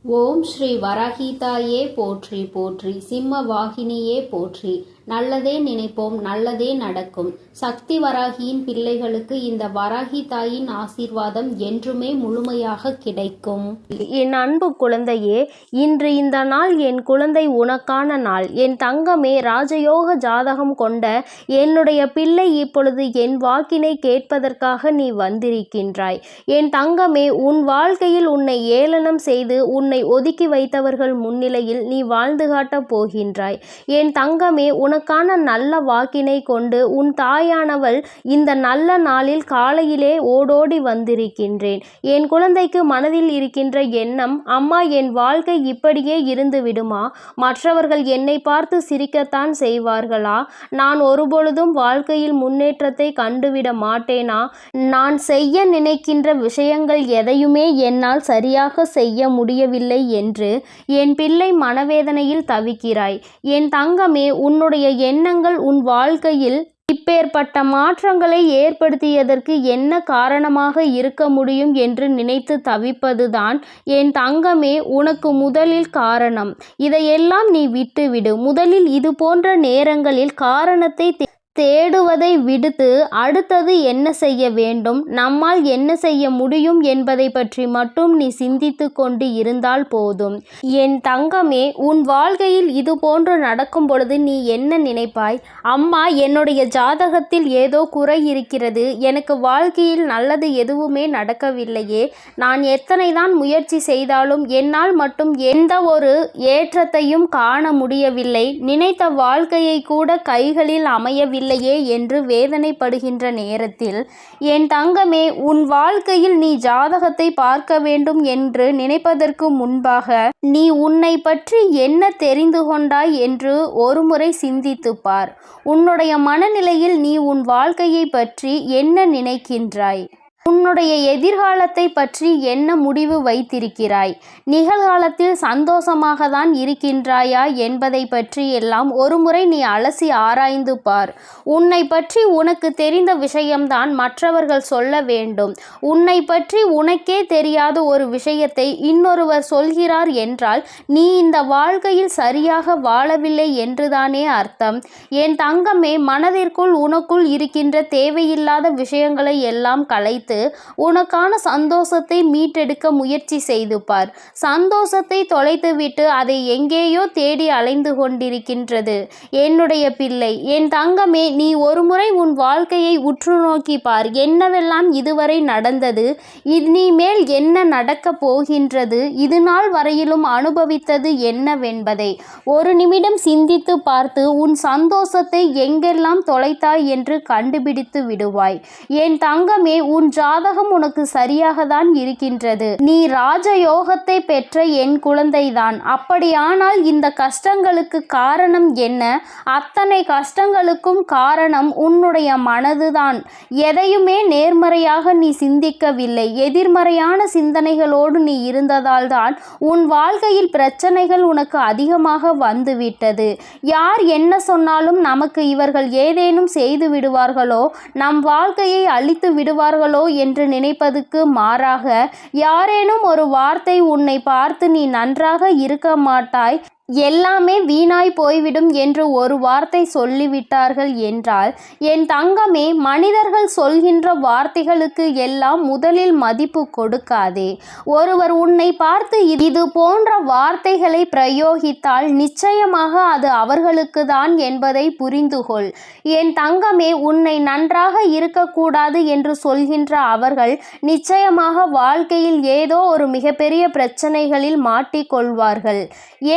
ஓம் ஸ்ரீ வராகிதாயே போற்றி போற்றி, சிம்ம வாகினியே போற்றி. நல்லதே நினைப்போம், நல்லதே நடக்கும். சக்தி வராகியின் பிள்ளைகளுக்கு இந்த வராகி தாயின் ஆசீர்வாதம் என்றுமே முழுமையாக கிடைக்கும். என் அன்பு குழந்தையே, இன்று இந்த நாள் என் குழந்தை உனக்கான நாள். என் தங்கமே, ராஜயோக ஜாதகம் கொண்ட என்னுடைய பிள்ளை இப்பொழுது என் வாக்கினை கேட்பதற்காக நீ வந்திருக்கின்றாய். என் தங்கமே, உன் வாழ்க்கையில் உன்னை ஏளனம் செய்து உன்னை ஒதுக்கி வைத்தவர்கள் முன்னிலையில் நீ வாழ்ந்து காட்டப் போகின்றாய். என் தங்கமே, உனக்கான நல்ல வாக்கினை கொண்டு உன் தாயானவள் இந்த நல்ல நாளில் காலையிலே ஓடோடி வந்திருக்கின்றேன். என் குழந்தைக்கு மனதில் இருக்கின்ற எண்ணம், அம்மா என் வாழ்க்கை இப்படியே இருந்து விடுமா? மற்றவர்கள் என்னை பார்த்து சிரிக்கத்தான் செய்வார்களா? நான் ஒருபொழுதும் வாழ்க்கையில் முன்னேற்றத்தை கண்டுவிட மாட்டேனா? நான் செய்ய நினைக்கின்ற விஷயங்கள் எதையுமே என்னால் சரியாக செய்ய முடியவில்லை என்று என் பிள்ளை மனவேதனையில் தவிக்கிறாய். என் தங்கமே, உன்னுடைய எண்ணங்கள் உன் வாழ்க்கையில் இப்பேற்பட்ட மாற்றங்களை ஏற்படுத்தியதற்கு என்ன காரணமாக இருக்க முடியும் என்று நினைத்து தவிப்பதுதான் என் தங்கமே உனக்கு முதலில் காரணம். இதையெல்லாம் நீ விட்டுவிடு. முதலில் இது போன்ற நேரங்களில் காரணத்தை தேடுவதை விடுத்து அடுத்தது என்ன செய்ய வேண்டும், நம்மால் என்ன செய்ய முடியும் என்பதை பற்றி மட்டும் நீ சிந்தித்து கொண்டு இருந்தால் போதும். என் தங்கமே, உன் வாழ்க்கையில் இது போன்று நடக்கும் பொழுது நீ என்ன நினைப்பாய்? அம்மா, என்னுடைய ஜாதகத்தில் ஏதோ குறை இருக்கிறது, எனக்கு வாழ்க்கையில் நல்லது எதுவுமே நடக்கவில்லையே, நான் எத்தனை தான் முயற்சி செய்தாலும் என்னால் மட்டும் எந்த ஒரு ஏற்றத்தையும் காண முடியவில்லை, நினைத்த வாழ்க்கையை கூட கைகளில் அமையவில்லை என்று வேதனைப்படுகின்ற நேரத்தில், என் தங்கமே, உன் வாழ்க்கையில் நீ ஜாதகத்தை பார்க்க வேண்டும் என்று நினைப்பதற்கு முன்பாக நீ உன்னை பற்றி என்ன தெரிந்து கொண்டாய் என்று ஒருமுறை சிந்தித்துப் பார். உன்னுடைய மனநிலையில் நீ உன் வாழ்க்கையை பற்றி என்ன நினைக்கின்றாய்? உன்னுடைய எதிர்காலத்தை பற்றி என்ன முடிவு வைத்திருக்கிறாய்? நிகழ்காலத்தில் சந்தோஷமாக தான் இருக்கின்றாயா என்பதை பற்றி எல்லாம் ஒருமுறை நீ அலசி ஆராய்ந்து பார். உன்னை பற்றி உனக்கு தெரிந்த விஷயம்தான் மற்றவர்கள் சொல்ல வேண்டும். உன்னை பற்றி உனக்கே தெரியாத ஒரு விஷயத்தை இன்னொருவர் சொல்கிறார் என்றால் நீ இந்த வாழ்க்கையில் சரியாக வாழவில்லை என்றுதானே அர்த்தம். என் தங்கமே, மனதிற்குள் உனக்குள் இருக்கின்ற தேவையில்லாத விஷயங்களை எல்லாம் கலைத்து உனக்கான சந்தோஷத்தை மீட்டெடுக்க முயற்சி செய்து பார். சந்தோஷத்தை தொலைத்துவிட்டு அதை எங்கேயோ தேடி அலைந்து கொண்டிருக்கின்றது என்னுடைய பிள்ளை. என் தங்கமே, நீ ஒருமுறை உன் வாழ்க்கையை உற்று நோக்கி பார். என்னவெல்லாம் இதுவரை நடந்தது, இனிமேல் என்ன நடக்கப் போகின்றது, இது நாள் வரையிலும் அனுபவித்தது என்னவென்பதை ஒரு நிமிடம் சிந்தித்து பார்த்து உன் சந்தோஷத்தை எங்கெல்லாம் தொலைத்தாய் என்று கண்டுபிடித்து விடுவாய். என் தங்கமே, உன் ஜாதகம் உனக்கு சரியாக தான் இருக்கின்றது. நீ ராஜயோகத்தை பெற்ற என் குழந்தைதான். அப்படியானால் இந்த கஷ்டங்களுக்கு காரணம் என்ன? அத்தனை கஷ்டங்களுக்கும் காரணம் உன்னுடைய மனதுதான். எதையுமே நேர்மறையாக நீ சிந்திக்கவில்லை. எதிர்மறையான சிந்தனைகளோடு நீ இருந்ததால் தான் உன் வாழ்க்கையில் பிரச்சனைகள் உனக்கு அதிகமாக வந்துவிட்டது. யார் என்ன சொன்னாலும் நமக்கு இவர்கள் ஏதேனும் செய்து விடுவார்களோ, நம் வாழ்க்கையை அழித்து விடுவார்களோ என்று நினைப்பதுக்கு மாறாக, யாரேனும் ஒரு வார்த்தை உன்னை பார்த்து நீ நன்றாக இருக்க மாட்டாய், எல்லாமே வீணாய் போய்விடும் என்று ஒரு வார்த்தை சொல்லிவிட்டார்கள் என்றால், என் தங்கமே, மனிதர்கள் சொல்கின்ற வார்த்தைகளுக்கு எல்லாம் முதலில் மதிப்பு கொடுக்காதே. ஒருவர் உன்னை பார்த்து இது போன்ற வார்த்தைகளை பிரயோகித்தால் நிச்சயமாக அது அவர்களுக்கு தான் என்பதை புரிந்துகொள். என் தங்கமே, உன்னை நன்றாக இருக்கக்கூடாது என்று சொல்கின்ற அவர்கள் நிச்சயமாக வாழ்க்கையில் ஏதோ ஒரு மிகப்பெரிய பிரச்சனைகளில் மாட்டிக்கொள்வார்கள்.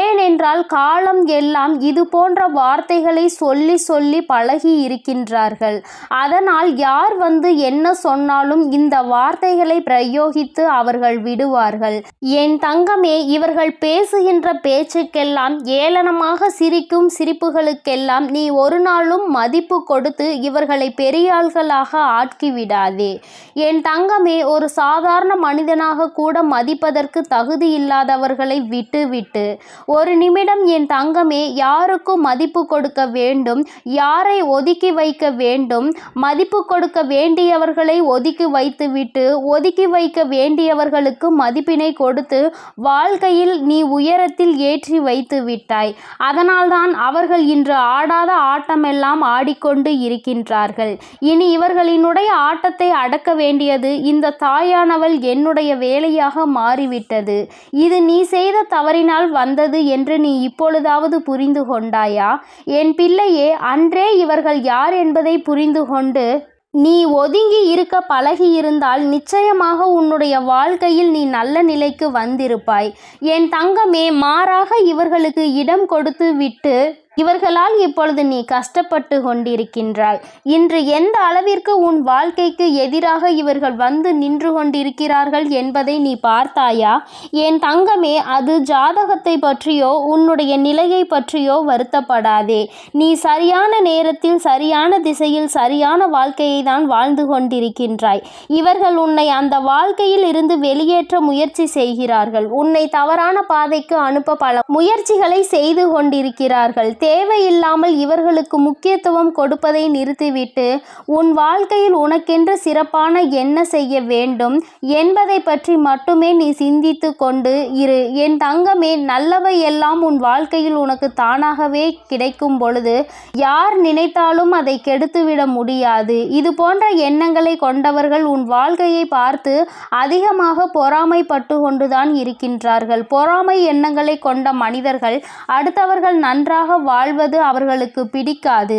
ஏனென்றால் காலம் எல்லாம் இது போன்ற வார்த்தைகளை சொல்லி சொல்லி பழகி இருக்கின்றார்கள். அதனால் யார் வந்து என்ன சொன்னாலும் இந்த வார்த்தைகளை பிரயோகித்து அவர்கள் விடுவார்கள். என் தங்கமே, இவர்கள் பேசுகின்ற பேச்சுக்கெல்லாம், ஏளனமாக சிரிக்கும் சிரிப்புகளுக்கெல்லாம் நீ ஒரு நாளும் மதிப்பு கொடுத்து இவர்களை பெரியாள்களாக ஆக்கிவிடாதே. என் தங்கமே, ஒரு சாதாரண மனிதனாக கூட மதிப்பதற்கு தகுதி இல்லாதவர்களை விட்டுவிட்டு ஒரு நிமிடம் என் தங்கமே யாருக்கும் மதிப்பு கொடுக்க வேண்டும், யாரை ஒதுக்கி வைக்க வேண்டும், மதிப்பு கொடுக்க வேண்டியவர்களை ஒதுக்கி வைத்துவிட்டு ஒதுக்கி வைக்க வேண்டியவர்களுக்கு மதிப்பினை கொடுத்து வாழ்க்கையில் நீ உயரத்தில் ஏற்றி வைத்து விட்டாய். அதனால்தான் அவர்கள் இன்று ஆடாத ஆட்டமெல்லாம் ஆடிக்கொண்டு இருக்கின்றார்கள். இனி இவர்களினுடைய ஆட்டத்தை அடக்க வேண்டியது இந்த தாயானவள் என்னுடைய வேலையாக மாறிவிட்டது. இது நீ செய்த தவறினால் வந்தது என்று நீ இப்பொழுதாவது புரிந்து கொண்டாயா? என் பிள்ளையே, அன்றே இவர்கள் யார் என்பதை புரிந்து கொண்டு நீ ஒதுங்கி இருக்க பழகியிருந்தால் நிச்சயமாக உன்னுடைய வாழ்க்கையில் நீ நல்ல நிலைக்கு வந்திருப்பாய். என் தங்கமே, மாறாக இவர்களுக்கு இடம் கொடுத்து விட்டு இவர்களால் இப்பொழுது நீ கஷ்டப்பட்டு கொண்டிருக்கின்றாய். இன்று எந்த அளவிற்கு உன் வாழ்க்கைக்கு எதிராக இவர்கள் வந்து நின்று கொண்டிருக்கிறார்கள் என்பதை நீ பார்த்தாயா? என் தங்கமே, அது ஜாதகத்தை பற்றியோ உன்னுடைய நிலையை பற்றியோ வருத்தப்படாதே. நீ சரியான நேரத்தில் சரியான திசையில் சரியான வாழ்க்கையை தான் வாழ்ந்து கொண்டிருக்கின்றாய். இவர்கள் உன்னை அந்த வாழ்க்கையில் இருந்து வெளியேற்ற முயற்சி செய்கிறார்கள். உன்னை தவறான பாதைக்கு அனுப்ப பல முயற்சிகளை செய்து கொண்டிருக்கிறார்கள். தேவையில்லாமல் இவர்களுக்கு முக்கியத்துவம் கொடுப்பதை நிறுத்திவிட்டு உன் வாழ்க்கையில் உனக்கென்று சிறப்பான என்ன செய்ய வேண்டும் என்பதை பற்றி மட்டுமே நீ சிந்தித்து கொண்டு இரு. என் தங்கமே, நல்லவை எல்லாம் உன் வாழ்க்கையில் உனக்கு தானாகவே கிடைக்கும் பொழுது யார் நினைத்தாலும் அதை கெடுத்துவிட முடியாது. இது போன்ற எண்ணங்களை கொண்டவர்கள் உன் வாழ்க்கையை பார்த்து அதிகமாக பொறாமைப்பட்டு கொண்டுதான் இருக்கின்றார்கள். பொறாமை எண்ணங்களை கொண்ட மனிதர்கள் அடுத்தவர்கள் நன்றாக வாழ்வது அவர்களுக்கு பிடிக்காது.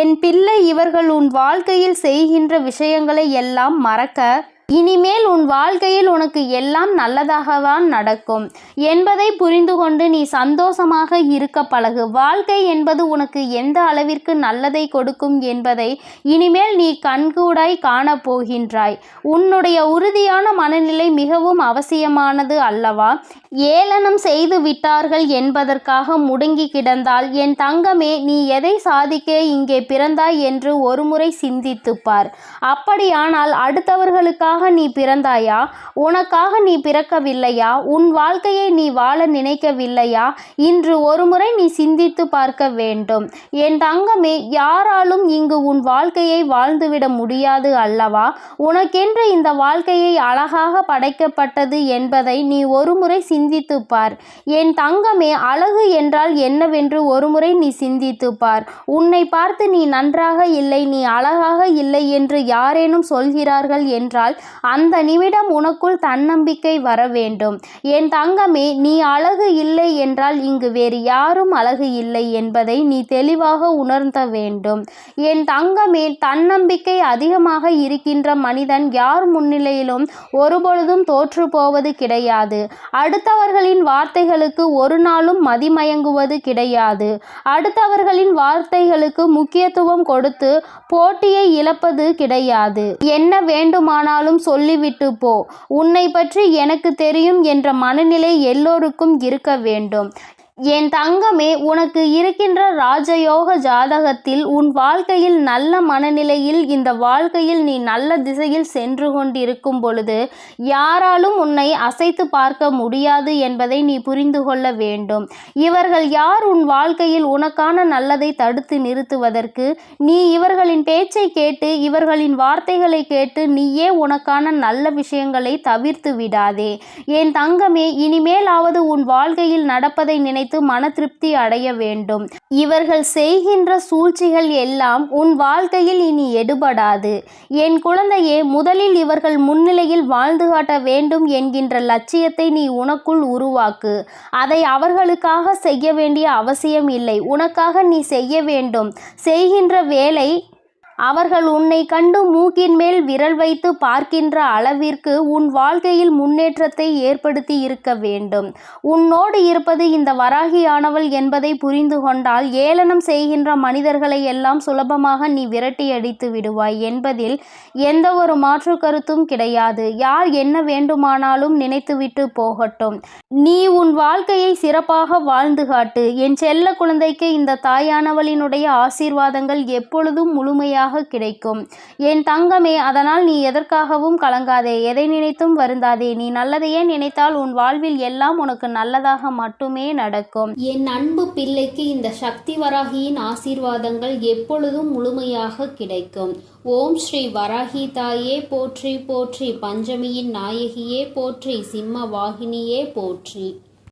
என் பிள்ளை, இவர்கள் உன் வாழ்க்கையில் செய்கின்ற விஷயங்களை எல்லாம் மறக்க இனிமேல் உன் வாழ்க்கையில் உனக்கு எல்லாம் நல்லதாகத்தான் நடக்கும் என்பதை புரிந்து கொண்டு நீ சந்தோஷமாக இருக்க பழகு. வாழ்க்கை என்பது உனக்கு எந்த அளவிற்கு நல்லதை கொடுக்கும் என்பதை இனிமேல் நீ கண்கூடாய் காணப்போகின்றாய். உன்னுடைய உறுதியான மனநிலை மிகவும் அவசியமானது அல்லவா? ஏளனம் செய்து விட்டார்கள் என்பதற்காக முடங்கி கிடந்தால் என் தங்கமே, நீ எதை சாதிக்க இங்கே பிறந்தாய் என்று ஒருமுறை சிந்தித்துப்பார். அப்படியானால் அடுத்தவர்களுக்காக நீ பிறந்தாயா? உனக்காக நீ பிறக்கவில்லையா? உன் வாழ்க்கையை நீ வாழ நினைக்கவில்லையா? இன்று ஒருமுறை நீ சிந்தித்து பார்க்க வேண்டும். என் தங்கமே, யாராலும் இங்கு உன் வாழ்க்கையை வாழ்ந்துவிட முடியாது அல்லவா? உனக்கென்று இந்த வாழ்க்கையை அழகாக படைக்கப்பட்டது என்பதை நீ ஒருமுறை சிந்தித்து பார். என் தங்கமே, அழகு என்றால் என்னவென்று ஒருமுறை நீ சிந்தித்து பார். உன்னை பார்த்து நீ நன்றாக இல்லை, நீ அழகாக இல்லை என்று யாரேனும் சொல்கிறார்கள் என்றால் அந்த நிமிடம் உனக்குள் தன்னம்பிக்கை வர வேண்டும். என் தங்கமே, நீ அழகு இல்லை என்றால் இங்கு வேறு யாரும் அழகு இல்லை என்பதை நீ தெளிவாக உணர்த்த வேண்டும். என் தங்கமே, தன்னம்பிக்கை அதிகமாக இருக்கின்ற மனிதன் யார் முன்னிலையிலும் ஒருபொழுதும் தோற்று போவது கிடையாது. அடுத்தவர்களின் வார்த்தைகளுக்கு ஒரு நாளும் மதிமயங்குவது கிடையாது. அடுத்தவர்களின் வார்த்தைகளுக்கு முக்கியத்துவம் கொடுத்து போட்டியை இழப்பது கிடையாது. என்ன வேண்டுமானாலும் சொல்லிவிட்டு போ, உன்னை பற்றி எனக்கு தெரியும் என்ற மனநிலை எல்லோருக்கும் இருக்க வேண்டும். என் தங்கமே, உனக்கு இருக்கின்ற ராஜயோக ஜாதகத்தில் உன் வாழ்க்கையில் நல்ல மனநிலையில் இந்த வாழ்க்கையில் நீ நல்ல திசையில் சென்று கொண்டிருக்கும் பொழுது யாராலும் உன்னை அசைத்து பார்க்க முடியாது என்பதை நீ புரிந்து கொள்ள வேண்டும். இவர்கள் யார் உன் வாழ்க்கையில் உனக்கான நல்லதை தடுத்து நிறுத்துவதற்கு? நீ இவர்களின் பேச்சை கேட்டு இவர்களின் வார்த்தைகளை கேட்டு நீயே உனக்கான நல்ல விஷயங்களை தவிர்த்து விடாதே. என் தங்கமே, இனிமேலாவது உன் வாழ்க்கையில் நடப்பதை நினைத்து மன திருப்தி அடைய வேண்டும். இவர்கள் செய்கின்ற சூழ்ச்சிகள் எல்லாம் உன் வாழ்க்கையில் இனி எடுபடாது. என் குழந்தையே, முதலில் இவர்கள் முன்னிலையில் வாழ்ந்து காட்ட வேண்டும் என்கின்ற லட்சியத்தை நீ உனக்குள் உருவாக்கு. அதை அவர்களுக்காக செய்ய வேண்டிய அவசியம் இல்லை, உனக்காக நீ செய்ய வேண்டும். செய்கின்ற வேலை அவர்கள் உன்னை கண்டு மூக்கின் மேல் விரல் வைத்து பார்க்கின்ற அளவிற்கு உன் வாழ்க்கையில் முன்னேற்றத்தை ஏற்படுத்தி இருக்க வேண்டும். உன்னோடு இருப்பது இந்த வராகியானவள் என்பதை புரிந்து கொண்டால் ஏளனம் செய்கின்ற மனிதர்களை எல்லாம் சுலபமாக நீ விரட்டி அடித்து விடுவாய் என்பதில் எந்த ஒரு மாற்று கருத்தும் கிடையாது. யார் என்ன வேண்டுமானாலும் நினைத்துவிட்டு போகட்டும். நீ உன் வாழ்க்கையை சிறப்பாக வாழ்ந்து காட்டு. என் செல்ல குழந்தைக்கு இந்த தாயானவளினுடைய ஆசீர்வாதங்கள் எப்பொழுதும் முழுமையாக நல்லதாக கிடைக்கும். என் தங்கமே, அதனால் நீ எதற்காகவும் கலங்காதே, எதை நினைத்தும் வருந்தாதே. நீ நல்லதையே நினைத்தால் உன் வாழ்வில் எல்லாம் உனக்கு நல்லதாக மட்டுமே நடக்கும். என் அன்பு பிள்ளைக்கு இந்த சக்தி வராகியின் ஆசீர்வாதங்கள் எப்பொழுதும் முழுமையாக கிடைக்கும். ஓம் ஸ்ரீ வராகி தாயே போற்றி போற்றி, பஞ்சமியின் நாயகியே போற்றி, சிம்ம வாகினியே போற்றி.